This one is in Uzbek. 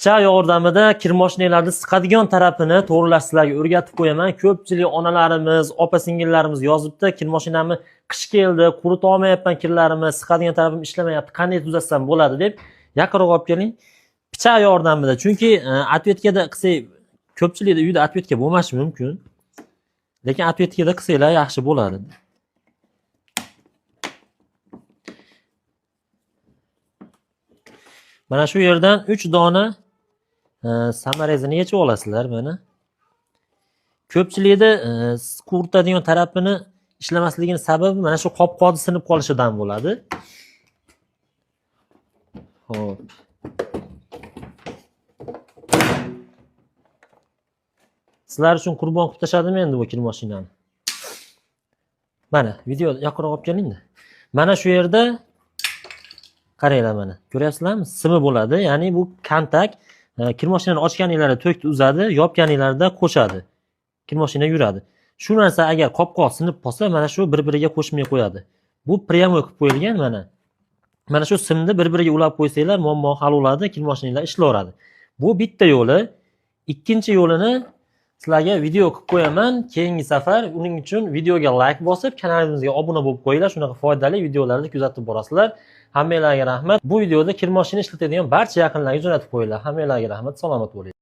Pichoq yordamida kir moshinalarni siqadigan tarafini to'g'rilash sizlarga o'rgatib qo'yaman. Ko'pchilik onalarimiz, opa-singillarimiz yozibdi, kir moshinamni qish keldi, quritib olmayapman kirlarimni, siqadigan tarafim ishlamayapti, qanday tuzatsam bo'ladi deb yaqinroq olib keling. Pichoq yordamida. Chunki atvetkada qilsak, ko'pchilikda uyda atvetka bo'lmashi mumkin. Lekin atvetkada qilsanglar yaxshi bo'ladi. Mana shu yerdan 3 dona samarezini yechib olasizlar mana. Ko'pchilikda quritadigan tarafini ishlamasligining sababi mana shu qopqog'i sinib qolishidan bo'ladi. Xo'p. Sizlar uchun qurbon qilib tashladimmi endi bu kir mashinani? Mana video yaqinroq olib keling-da. Mana shu yerda qaranglar mana. Ko'ryapsizlarmi? Simi bo'ladi. Ya'ni bu kontak kir mashinani ochganinglarda tokni uzadi, yopganinglarda qo'shadi. Kir mashina yuradi. Shu narsa agar qopqoq sinib qolsa, mana shu bir-biriga qo'shmay qo'yadi. Bu pryamoy qilib qo'yilgan mana. Mana shu simni bir-biriga ulab qo'ysanglar, muammo hal bo'ladi, kir mashinalar ishlayveradi. Bu bitta yo'li. Ikkinchi yo'lini sizlarga video qilib qo'yaman. Keyingi safar uning uchun videoga like bosib, kanalimizga obuna bo'lib qo'yinglar. Shunaqa foydali videolarni kuzatib borasizlar. Hammalarga rahmat. Bu videoda kir mashina ishlatadigan barcha yaqinlarga jo'natib qo'yinglar. Hammalarga rahmat, salomat bo'ling.